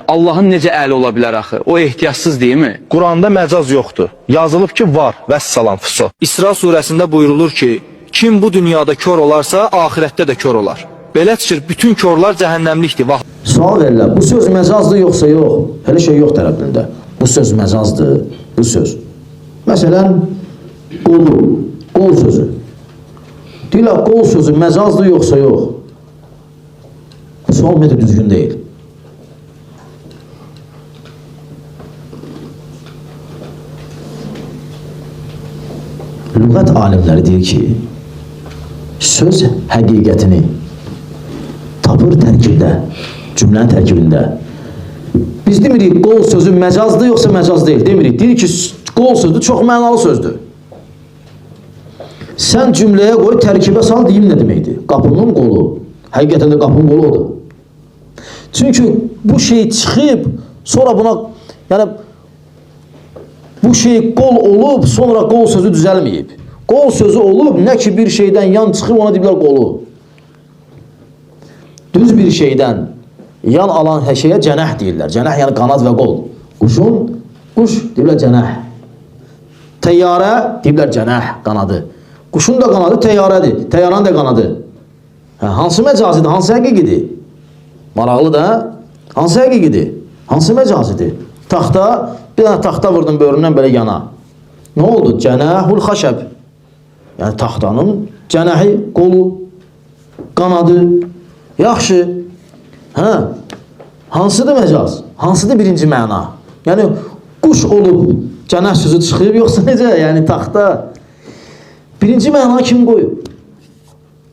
Allahın necə əli ola bilər axı? O ehtiyatsız deyilmi? Quranda məcaz yoxdur. Yazılıb ki, var. Vəssalam füso. İsra surəsində buyurulur ki, kim bu dünyada kör olarsa, ahirətdə də kör olar. Belədir, bütün körlər cəhənnəmlikdir. Sual verirlər, bu söz məcazdır yoxsa yox? Elə şey yox tərəfində. Bu söz məcazdır, bu söz. Məsələn, qol sözü. Deyirlər, qol sözü məcazdır yoxsa yox? Sual metod düzgün deyil. Lüğət alimləri deyir ki, söz həqiqətini tapır tərkibdə, cümlənin tərkibində. Biz demirik, qol sözü məcazdır yoxsa məcaz deyil, demirik. Deyir ki, qol sözü çox mənalı sözdür. Sən cümləyə qoy, tərkibə sal, deyim nə deməkdir? Qapının qolu. Həqiqətən də qapının qolu odur. Çünki bu şey çıxıb, sonra buna, yəni, bu şey qol olub, sonra qol sözü düzəlməyib. Qol sözü olub, nə ki bir şeydən yan çıxıb, ona deyirlər qolu. Düz bir şeydən yan alan hər şeyə cənəh deyirlər. Cənəh yəni qanad və qol. Quş deyirlər cənəh. Təyyarə deyirlər cənəh, qanadı. Quşun da qanadı təyyarədir, təyyarənin də qanadı. Hansı məcazidir, hansı həqiqidir? Maraqlı da, hansı həqiqidir, hansı məcazidir? Taxta, bir dənə taxta vurdun böğründən belə yana. Nə oldu? Cənəhul xaşəb. Yəni taxtanın cənəhi, qolu, qanadı. Yaxşı. Hansıdır məcaz? Hansıdır birinci məna? Yəni quş olub cənəh sözü çıxıb, yoxsa necə? Yəni taxta. Birinci məna kim qoyub?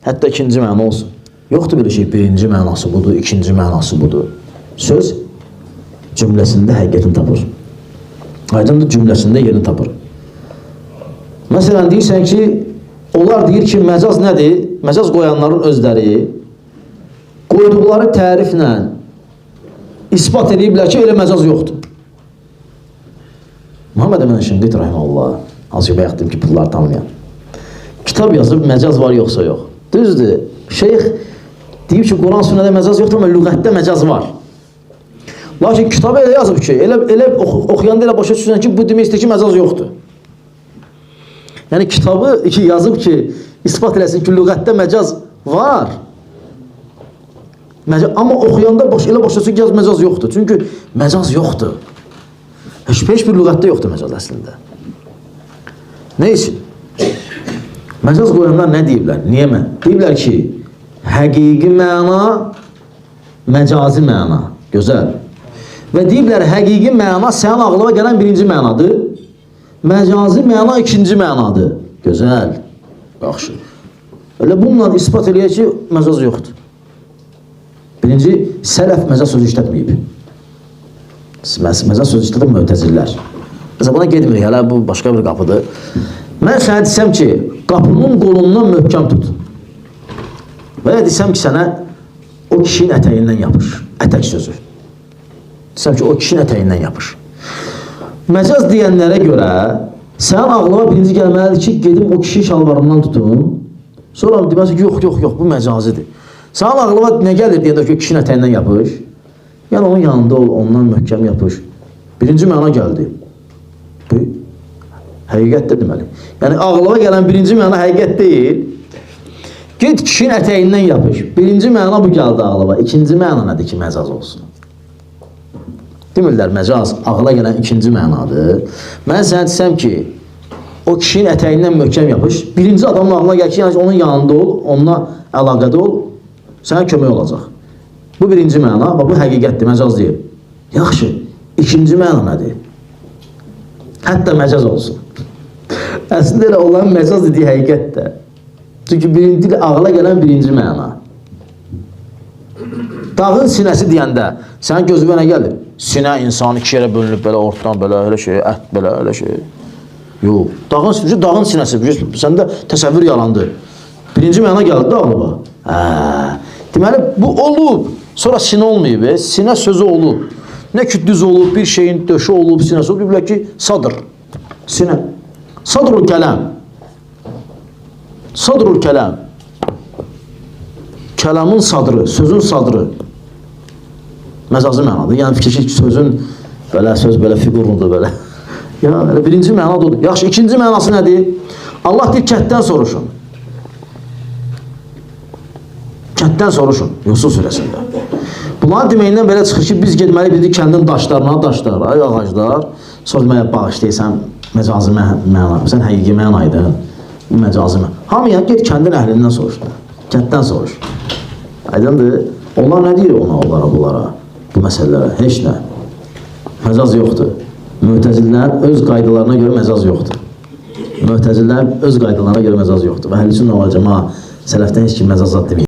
Hətta ikinci məna olsun. Yoxdur belə şey, birinci mənası budur, ikinci mənası budur. Söz cümləsində həqiqətini tapır. Aydındır, cümləsində yerini tapır. Məsələn, deyirsən ki, onlar deyir ki, məcaz nədir? Məcaz qoyanların özləri qoyduqları təriflə ispat ediblər ki, elə məcaz yoxdur. Muhammed Əmin Şinqit rahimehullah, azı bayaq dedim ki, pullar tanımayan. Kitab yazıb, məcaz var yoxsa yox. Düzdür, şeyx deyib ki, Quran sünnədə məcaz yoxdur, amma lüğətdə məcaz var. Lakin kitabı elə yazıb ki, elə oxuyanda elə başa düşürsən ki, bu demək istəyir ki, məcaz yoxdur. Yəni kitabı yazıb ki, ispat eləsin ki, lüğətdə məcaz var. Amma oxuyanda elə başa düşürsən ki, məcaz yoxdur. Çünki məcaz yoxdur. Heç bir lüğətdə yoxdur məcaz əslində. Nə üçün? Məcaz qoyanlar nə deyiblər? Niyə mən? Deyiblər ki, həqiqi məna, məcazi məna. Gözəl. Və deyiblər, həqiqi məna sənin ağlıma gələn birinci mənadır. Məcazi məna ikinci mənadır. Gözəl. Yaxşı. Elə bununla ispat eləyək ki, məcaz yoxdur. Birinci, sələf məcaz sözü işlətməyib. Məcaz sözü işlətib mötəzillər. Məsələn, buna gedmirik, hələ bu başqa bir qapıdır. Mən sənə desəm ki, qapının qolundan möhkəm tut. Və ya desəm ki, sənə o kişinin ətəyindən yapış. Ətək sözü. Desəm ki, o kişinin ətəyindən yapış. Məcaz deyənlərə görə sənin ağlıma birinci gəlməlidir ki, gedim o kişinin şalvarından tutum. Sonra deməlisin ki, yox, bu məcazidir. Sənin ağlıma nə gəlir deyəndə ki, o kişinin ətəyindən yapış? Yəni onun yanında ol, ondan möhkəm yapış. Birinci məna gəldi. Bu həqiqətdir deməli. Yəni ağlıma gələn birinci məna həqiqət deyil. Ged kişinin ətəyindən yapış. Birinci məna bu gəldi ağlıma. İkinci məna nədir ki, məcaz olsun? Demirlər, məcaz ağla gələn ikinci mənadır. Mən sənə desəm ki, o kişinin ətəyindən möhkəm yapış. Birinci adamın ağlına gəl ki, yəni onun yanında ol, onunla əlaqədə ol, sənə kömək olacaq. Bu birinci məna, bu həqiqətdir, məcaz deyil. Yaxşı, ikinci məna nədir? Hətta məcaz olsun. Əslində elə olan məcaz dediyi həqiqətdir. Çünki birinci ağla gələn birinci məna. Dağın sinəsi deyəndə, sənin gözünə nə gəlir? Sinə insanı iki yerə bölünüb, belə ortadan, belə, elə şey, ət, belə, elə şey. Yox, dağın sinəsi, səndə təsəvvür yalandı. Birinci məna gəldi ağlıma. Deməli, bu olub, sonra sinə olmayıb, sinə sözü olub. Nə ki, düz olub, bir şeyin döşü olub, sinəsi olub, deyiblər ki, sadır, sinə. Sadrul kələm. Sadrul kələm. Kəlamın sadrı, sözün sadrı. Məcazi mənadır. Yəni fikirləşir ki, sözün belə söz belə fiqurludur belə. Ya elə birinci məna da odur. Yaxşı, ikinci mənası nədir? Allah deyir kətdən soruşun. Kətdən soruşun Yusuf surəsində. Bunların deməyindən belə çıxır ki, biz getməli bir kəndin daşlarına, ay ağaclar, sonra deməli bağışlayırsan məcazi məna, sən həqiqi mənaydı, məcazi məna. Hamıya get kəndin əhlindən soruş, kətdən soruş. Aydındır, onlar nə deyir onlara, bunlara, bu məsələlərə? Heç nə. Məcaz yoxdur. Mütəzillər öz qaydalarına görə məcaz yoxdur. Mütəzillər öz qaydalarına görə məcaz yoxdur. Və həll-i sünnə vəl cəmaə sələfdən heç kim məcazat deməyir.